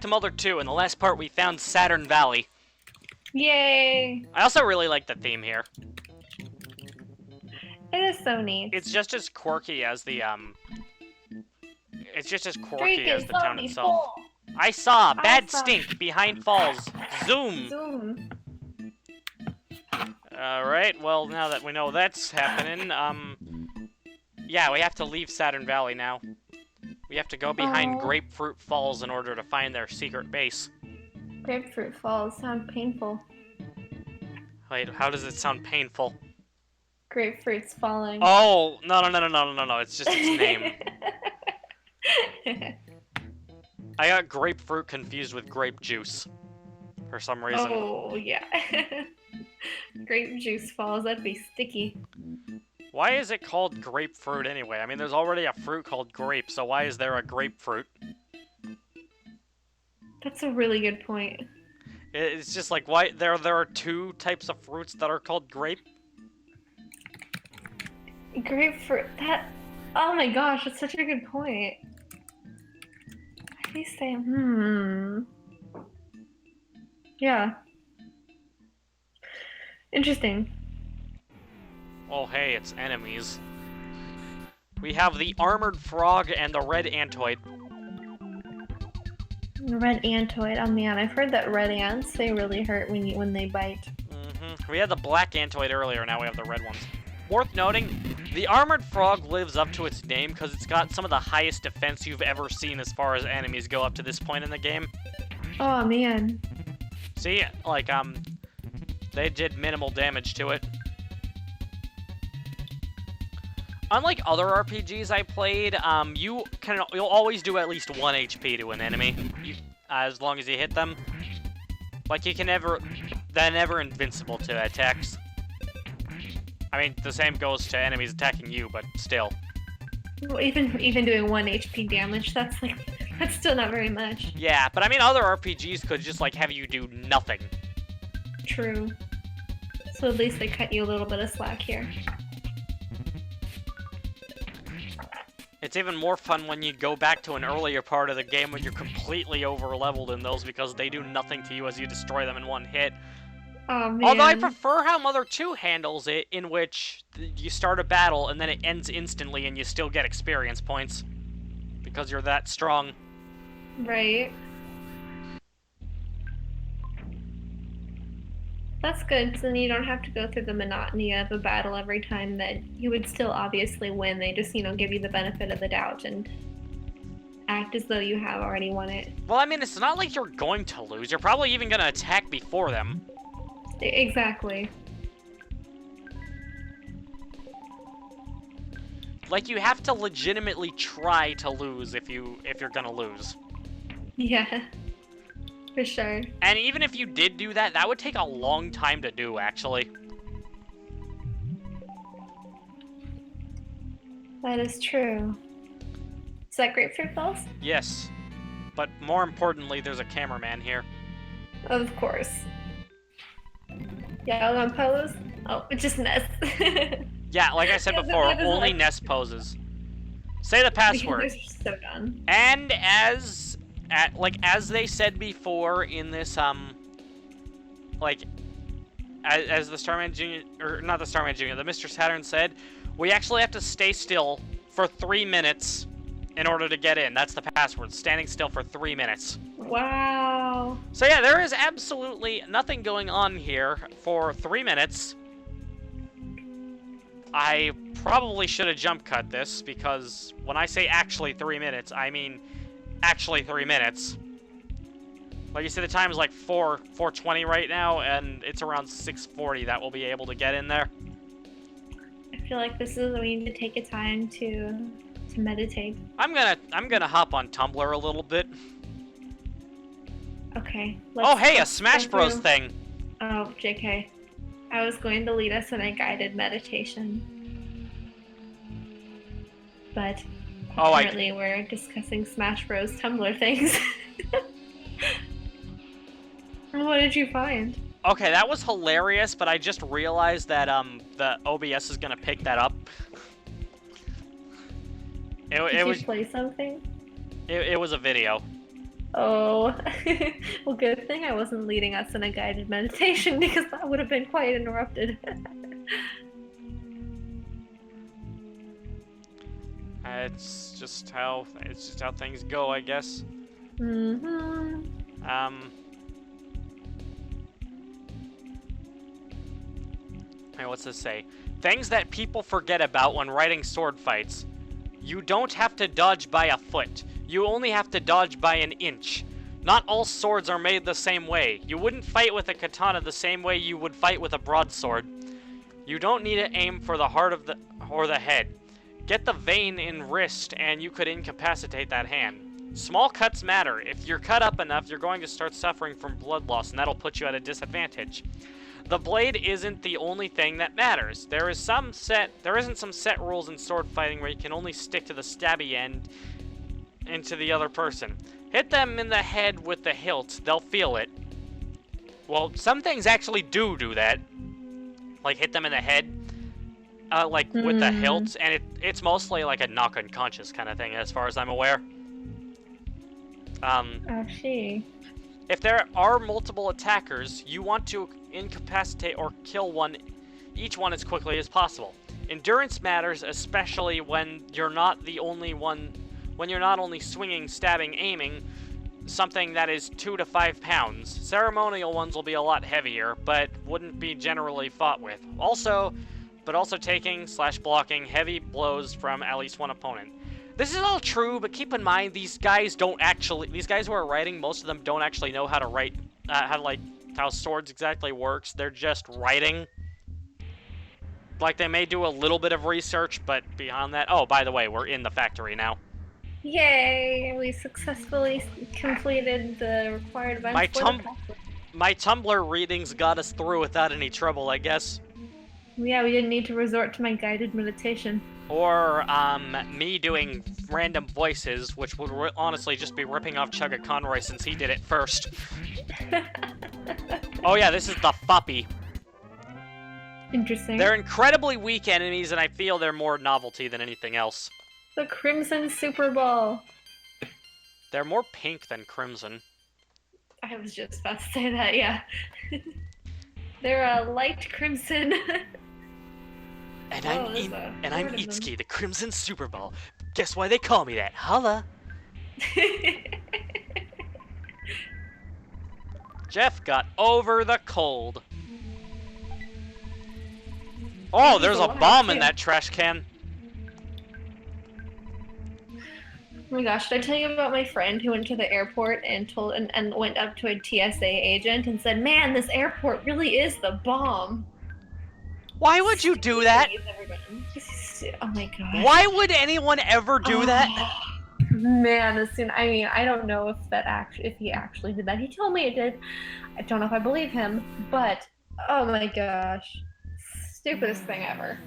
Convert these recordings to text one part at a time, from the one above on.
to Mother 2. In the last part, we found Saturn Valley. Yay! I also really like the theme here. It is so neat. It's just as quirky as the, It's just as quirky as the town itself. I saw bad stink behind falls. Zoom! Zoom. Alright, well, now that we know that's happening, yeah, we have to leave Saturn Valley now. We have to go behind Grapefruit Falls in order to find their secret base. Grapefruit Falls sound painful. Wait, how does it sound painful? Grapefruit's falling. Oh, no, it's just its name. I got grapefruit confused with grape juice. For some reason. Oh, yeah. Grape juice falls, that'd be sticky. Why is it called grapefruit anyway? I mean, there's already a fruit called grape, so why is there a grapefruit? That's a really good point. It's just like, why there are two types of fruits that are called grape? Grapefruit, oh my gosh, that's such a good point. How do you say, Yeah. Interesting. Oh hey, it's enemies. We have the armored frog and the red antoid. Red antoid, oh man, I've heard that red ants, they really hurt when they bite. We had the black antoid earlier, now we have the red ones. Worth noting, the armored frog lives up to its name because it's got some of the highest defense you've ever seen as far as enemies go up to this point in the game. Oh man. See, like, they did minimal damage to it. Unlike other RPGs I played, you'll always do at least 1 HP to an enemy, as long as you hit them. Like, they're never invincible to attacks. I mean, the same goes to enemies attacking you, but still. Well, even doing 1 HP damage, that's still not very much. Yeah, but I mean, other RPGs could just, like, have you do nothing. True. So at least they cut you a little bit of slack here. It's even more fun when you go back to an earlier part of the game when you're completely over-leveled in those because they do nothing to you as you destroy them in one hit. Oh, man. Although I prefer how Mother 2 handles it, in which you start a battle and then it ends instantly and you still get experience points. Because you're that strong. Right. That's good, because then you don't have to go through the monotony of a battle every time that you would still obviously win. They just, give you the benefit of the doubt and act as though you have already won it. Well, I mean, it's not like you're going to lose. You're probably even going to attack before them. Exactly. Like, you have to legitimately try to lose if you're gonna lose. Yeah. For sure. And even if you did do that, that would take a long time to do, actually. That is true. Is that Grapefruit Falls? Yes. But more importantly, there's a cameraman here. Of course. Yeah, on pose? Oh, it's just Ness. Yeah, like I said before, only Ness poses. Say the password. They're so done. And as they said before in this, as the Starman Jr., or not the Starman Jr., the Mr. Saturn said, we actually have to stay still for 3 minutes in order to get in. That's the password, standing still for 3 minutes. Wow. So yeah, there is absolutely nothing going on here for 3 minutes. I probably should have jump cut this, because when I say actually 3 minutes, I mean actually 3 minutes. Like you see, the time is like 4:20 right now, and it's around 6:40 that we'll be able to get in there. I feel like this is when we need to take a time to meditate. I'm gonna hop on Tumblr a little bit. Okay. Oh hey, a Smash Bros thing. Oh, JK. I was going to lead us in a guided meditation. But apparently we're discussing Smash Bros Tumblr things. What did you find? Okay, that was hilarious, but I just realized that the OBS is gonna pick that up. Did you play something? It was a video. Oh, well, good thing I wasn't leading us in a guided meditation because that would have been quite interrupted. It's just how things go, I guess. Mm-hmm. Hey, what's this say? Things that people forget about when writing sword fights. You don't have to dodge by a foot. You only have to dodge by an inch. Not all swords are made the same way. You wouldn't fight with a katana the same way you would fight with a broadsword. You don't need to aim for the heart of or the head. Get the vein in wrist and you could incapacitate that hand. Small cuts matter. If you're cut up enough, you're going to start suffering from blood loss, and that'll put you at a disadvantage. The blade isn't the only thing that matters. There isn't some set rules in sword fighting where you can only stick to the stabby end into the other person. Hit them in the head with the hilt, they'll feel it. Well, some things actually do that. Like hit them in the head, with the hilt, and it's mostly like a knock unconscious kind of thing as far as I'm aware. Oh, she. If there are multiple attackers, you want to incapacitate or kill each one as quickly as possible. Endurance matters, especially when you're not only swinging, stabbing, aiming, something that is 2 to 5 pounds. Ceremonial ones will be a lot heavier, but wouldn't be generally fought with. Also taking / blocking heavy blows from at least one opponent. This is all true, but keep in mind these guys who are writing, most of them don't actually know how to write, how swords exactly works. They're just writing. Like, they may do a little bit of research, but beyond that... Oh, by the way, we're in the factory now. Yay! We successfully completed the required events. My Tumblr readings got us through without any trouble, I guess. Yeah, we didn't need to resort to my guided meditation. Or, me doing random voices, which would honestly just be ripping off Chugga Conroy since he did it first. Oh yeah, this is the Foppy. Interesting. They're incredibly weak enemies, and I feel they're more novelty than anything else. The Crimson Super Ball. They're more pink than crimson. I was just about to say that, yeah. They're a light crimson. And I'm Itsuki, the Crimson Super Ball. Guess why they call me that? Holla! Jeff got over the cold. Oh, there's a bomb in that trash can. Oh my gosh, did I tell you about my friend who went to the airport and went up to a TSA agent and said, "Man, this airport really is the bomb." Why would you do that? Oh my god. Why would anyone ever do that? Man, I don't know if he actually did that. He told me it did. I don't know if I believe him, but oh my gosh. Stupidest thing ever.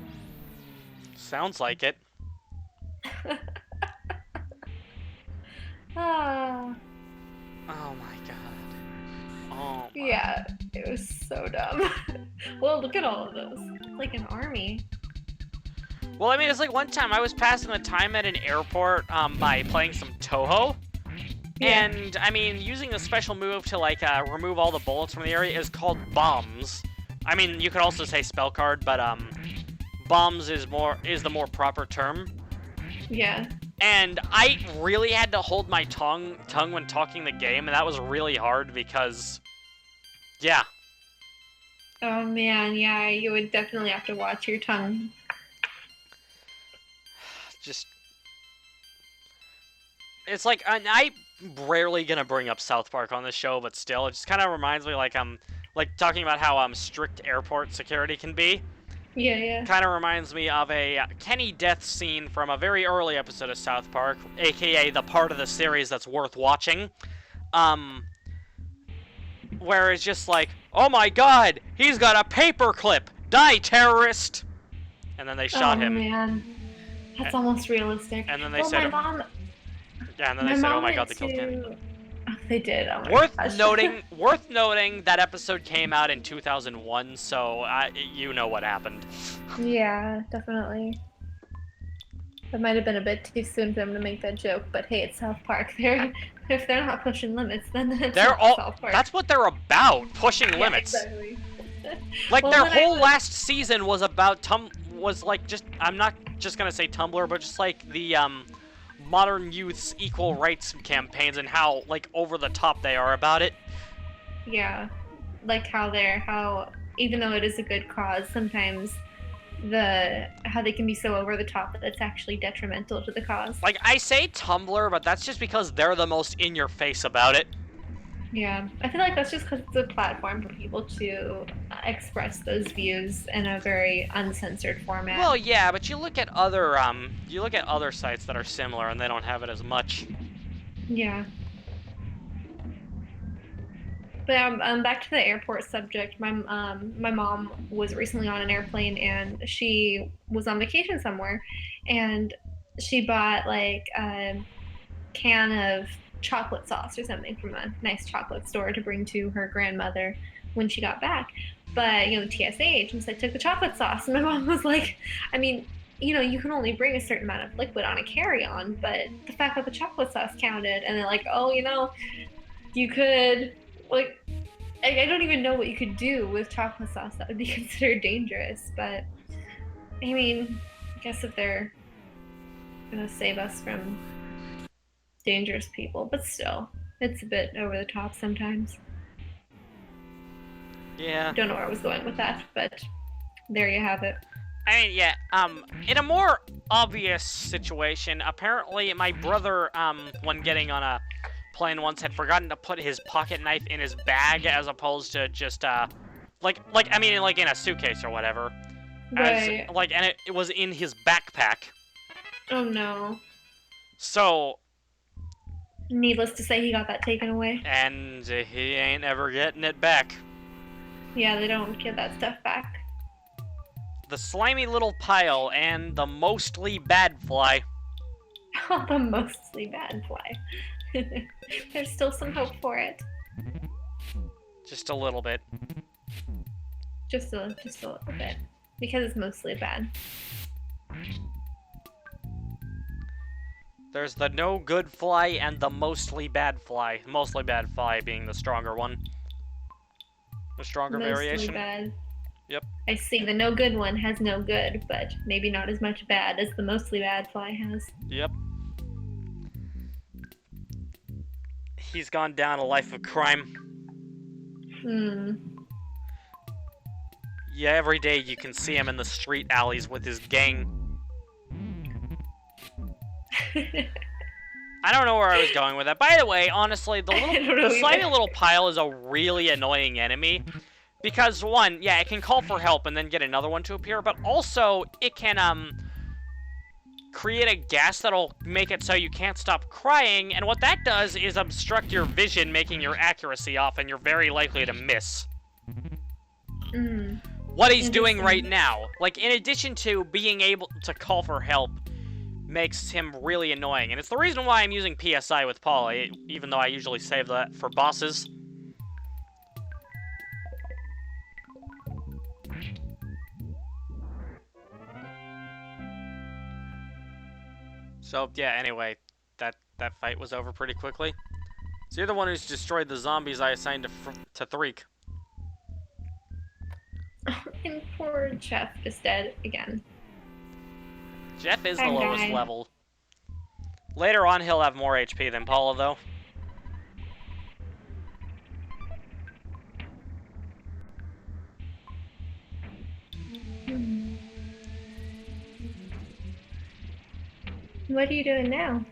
Sounds like it. Ah. Oh my god. Oh my. Yeah, it was so dumb. Well, look at all of those. Like an army. Well, I mean, it's like one time I was passing the time at an airport by playing some Toho. Yeah. And, I mean, using a special move to, like, remove all the bullets from the area is called bombs. I mean, you could also say spell card, but, bombs is the more proper term. Yeah. And I really had to hold my tongue when talking the game, and that was really hard because, yeah. Oh man, yeah, you would definitely have to watch your tongue. Just, it's like, I'm rarely gonna bring up South Park on this show, but still, it just kind of reminds me, like, talking about how, strict airport security can be. Yeah. Kind of reminds me of a Kenny death scene from a very early episode of South Park, aka the part of the series that's worth watching. Where it's just like, oh my god, he's got a paperclip! Die, terrorist! And then they shot him. Oh man, that's almost realistic. And then they said, yeah, and then they said, oh my god, they killed Kenny. Oh, they did. Oh my Worth gosh. noting that episode came out in 2001, so you know what happened. Yeah, definitely. That might have been a bit too soon for them to make that joke, but hey, it's South Park. If they're not pushing limits, then it's not South Park. That's what they're about, pushing limits. Exactly. Like, Well, their whole last season was about I'm not just gonna say Tumblr, but just like the, modern youth's equal rights campaigns and how, like, over the top they are about it. Yeah. Like how even though it is a good cause, sometimes how they can be so over the top that it's actually detrimental to the cause. Like, I say Tumblr, but that's just because they're the most in-your-face about it. Yeah, I feel like that's just because it's a platform for people to express those views in a very uncensored format. Well, yeah, but you look at other sites that are similar and they don't have it as much. Yeah. But back to the airport subject. My mom was recently on an airplane and she was on vacation somewhere, and she bought like a can of chocolate sauce or something from a nice chocolate store to bring to her grandmother when she got back. But the TSA agents took the chocolate sauce, and my mom was like, I mean, you can only bring a certain amount of liquid on a carry-on, but the fact that the chocolate sauce counted, and they're like, oh, you could. Like, I don't even know what you could do with chocolate sauce that would be considered dangerous, but I mean, I guess if they're gonna save us from dangerous people, but still, it's a bit over the top sometimes. Yeah. Don't know where I was going with that, but there you have it. I mean, yeah, in a more obvious situation, apparently my brother, when getting on a plane once, had forgotten to put his pocket knife in his bag as opposed to just, like in a suitcase or whatever. Right. And it was in his backpack. Oh no. So... needless to say, he got that taken away. And he ain't ever getting it back. Yeah, they don't get that stuff back. The slimy little pile and the mostly bad fly. Oh, the mostly bad fly. There's still some hope for it. Just a little bit. Just a little bit. Because it's mostly bad. There's the no good fly and the mostly bad fly. Mostly bad fly being the stronger one. The stronger mostly variation. Bad. Yep. I see. The no good one has no good, but maybe not as much bad as the mostly bad fly has. Yep. He's gone down a life of crime. Yeah, every day you can see him in the street alleys with his gang. I don't know where I was going with that. By the way, honestly, the slimy little pile is a really annoying enemy. Because, one, yeah, it can call for help and then get another one to appear, but also, it can, create a gas that'll make it so you can't stop crying, and what that does is obstruct your vision, making your accuracy off, and you're very likely to miss. What he's doing right now. Like, in addition to being able to call for help, makes him really annoying. And it's the reason why I'm using PSI with Paula, even though I usually save that for bosses. So, yeah, anyway, that fight was over pretty quickly. So you're the one who's destroyed the zombies I assigned to Threek. And poor Jeff is dead again. Jeff is the lowest level. Later on, he'll have more HP than Paula, though. What are you doing now?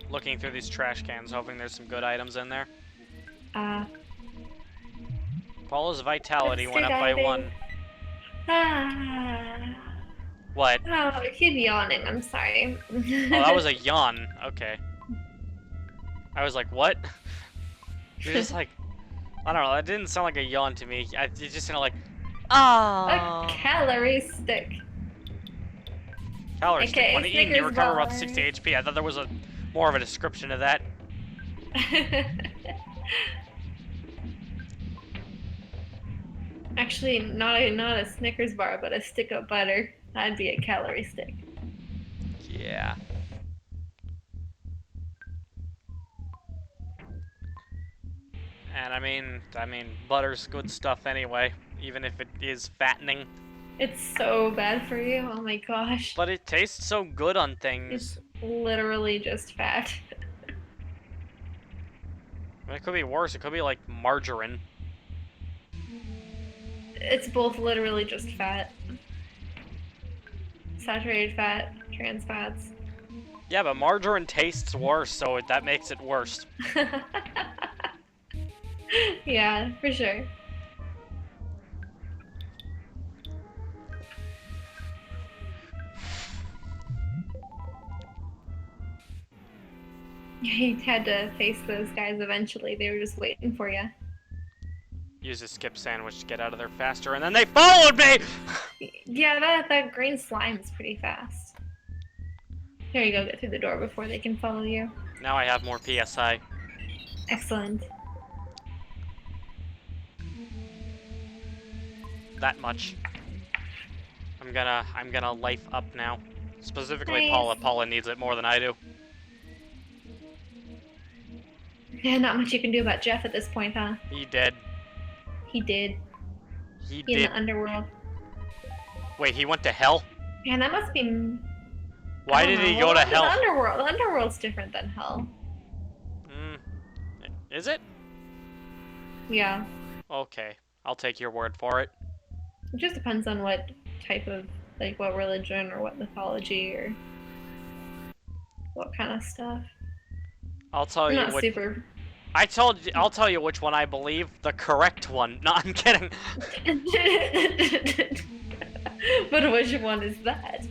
Looking through these trash cans, hoping there's some good items in there. Paula's vitality went up by 1. What? Oh, I keep yawning. I'm sorry. Oh, that was a yawn. Okay. I was like, what? You're just like, I don't know. That didn't sound like a yawn to me. It just sounded like, a calorie stick. Calorie stick. When eating, you recover bar. about 60 HP. I thought there was more of a description of that. Actually, not a Snickers bar, but a stick of butter. That'd be a calorie stick. Yeah. And I mean, butter's good stuff anyway, even if it is fattening. It's so bad for you. Oh my gosh. But it tastes so good on things. It's literally just fat. I mean, it could be worse. It could be like margarine. It's both literally just fat. Saturated fat, trans fats. Yeah, but margarine tastes worse, so that makes it worse. Yeah, for sure. You had to face those guys eventually. They were just waiting for you. Use a skip sandwich to get out of there faster, and then they followed me! Yeah, that green slime is pretty fast. There you go, get through the door before they can follow you. Now I have more PSI. Excellent. That much. I'm gonna life up now. Specifically Nice. Paula. Paula needs it more than I do. Yeah, not much you can do about Jeff at this point, huh? He did. He did. He In did. the underworld. Wait, he went to hell? Man, that must be... Why did he go to hell? The underworld. The underworld's different than hell. Is it? Yeah. Okay. I'll take your word for it. It just depends on what type of, like, what religion or what mythology or what kind of stuff. I'll tell I'm you not what. super... I'll tell you which one I believe. The correct one. No, I'm kidding. But which one is that?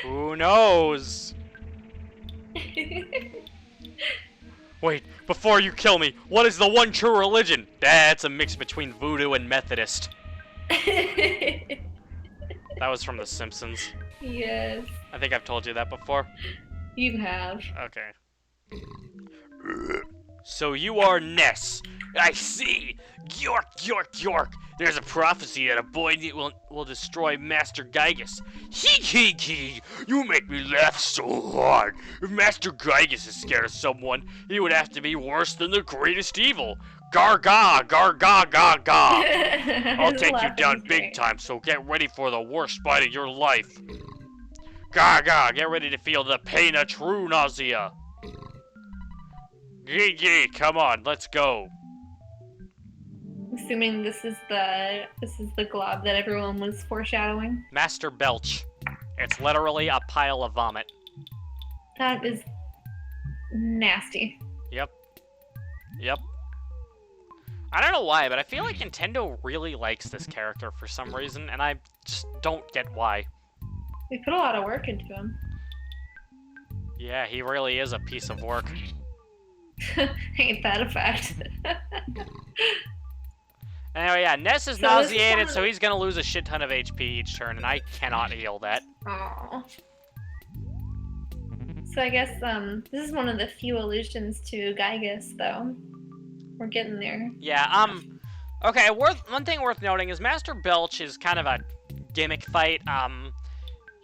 Who knows? Wait, before you kill me, what is the one true religion? That's a mix between voodoo and Methodist. That was from The Simpsons. Yes, I think I've told you that before. you have. Okay. So you are Ness. I see. York, York, York. There's a prophecy that a boy will destroy Master Giygas. Hee. You make me laugh so hard. If Master Giygas is scared of someone, he would have to be worse than the greatest evil. Garga, garga, gaga. I'll take you down big time, so get ready for the worst bite of your life. Gaga, get ready to feel the pain of true nausea. Yee, come on, let's go. Assuming this is the glob that everyone was foreshadowing. Master Belch. It's literally a pile of vomit. That is nasty. Yep. I don't know why, but I feel like Nintendo really likes this character for some reason, and I just don't get why. They put a lot of work into him. Yeah, he really is a piece of work. Ain't that a fact? Anyway, yeah, Ness is So nauseated, so he's gonna lose a shit ton of HP each turn, and I cannot heal that. Aww. So I guess this is one of the few allusions to Giygas, though. We're getting there. Yeah, okay, one thing worth noting is Master Belch is kind of a gimmick fight.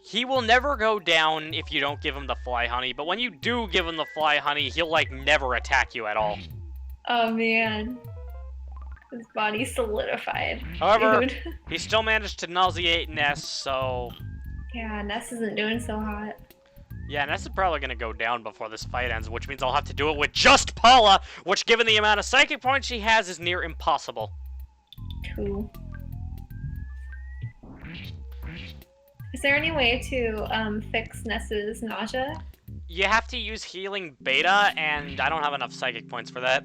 He will never go down if you don't give him the fly honey, but when you do give him the fly honey, he'll, like, never attack you at all. Oh, man. His body's solidified. However, Dude. he still managed to nauseate Ness, so... Yeah, Ness isn't doing so hot. Yeah, Ness is probably gonna go down before this fight ends, which means I'll have to do it with just Paula, which, given the amount of psychic points she has, is near impossible. Cool. Is there any way to fix Ness's nausea? You have to use healing beta, and I don't have enough psychic points for that.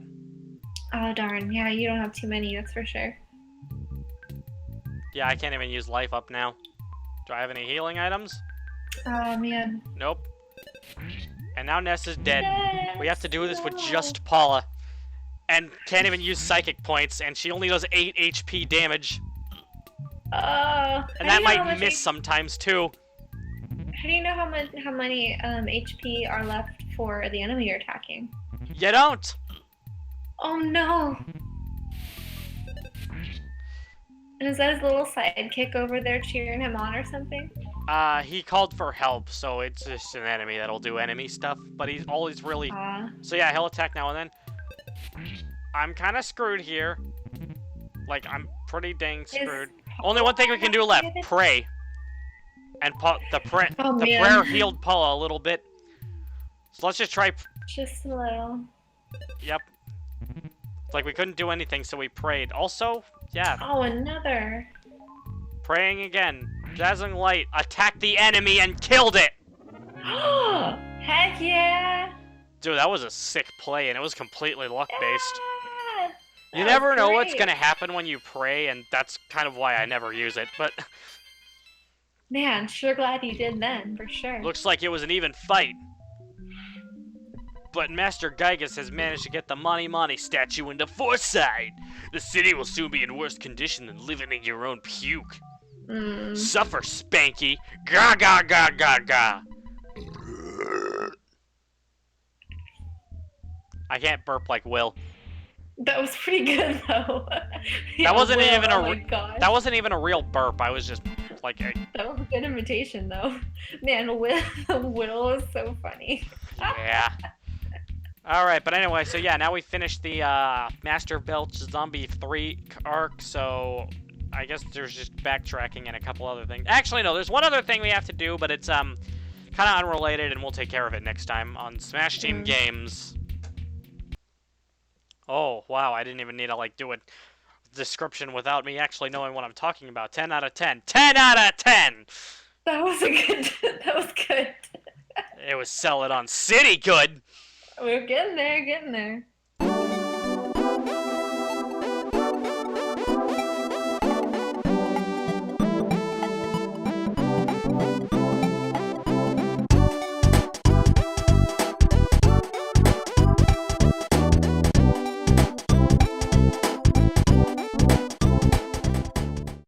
Oh, darn. Yeah, you don't have too many, that's for sure. Yeah, I can't even use life up now. Do I have any healing items? Oh, man. Nope. And now Ness is dead. Ness, We have to do this with no. just Paula. And can't even use psychic points, and she only does 8 HP damage. And that might miss sometimes, too. How do you know how many HP are left for the enemy you're attacking? You don't! Oh no! And is that his little sidekick over there cheering him on or something? He called for help, so it's just an enemy that'll do enemy stuff, but he's always really... So yeah, he'll attack now and then. I'm kind of screwed here. Like, I'm pretty dang screwed. Is Only one thing we can do left. Pray. And the prayer healed Paula a little bit. So let's just try... Just a little. Yep. It's like we couldn't do anything, so we prayed. Also, yeah. Oh, another. Praying again. Dazzling light attacked the enemy and killed it! Heck yeah! Dude, that was a sick play, and it was completely luck-based. Yeah, You never know what's gonna happen when you pray, and that's kind of why I never use it, but... Man, sure glad you did then, for sure. Looks like it was an even fight. But Master Giygas has managed to get the Money statue into Foresight. The city will soon be in worse condition than living in your own puke. Suffer, Spanky. Ga ga ga ga ga. I can't burp like Will. That was pretty good though. That wasn't even that wasn't even a real burp. I was just like that was a good imitation though. Man, Will is so funny. Yeah. Alright, but anyway, so yeah, now we finished the Master Belch Zombie 3 arc, so I guess there's just backtracking and a couple other things. Actually, no, there's one other thing we have to do, but it's kind of unrelated, and we'll take care of it next time on Smash Team Games. Oh, wow, I didn't even need to, like, do a description without me actually knowing what I'm talking about. 10 out of 10. 10 out of 10! That was that was good. It was Sell It on City good! We're getting there, getting there.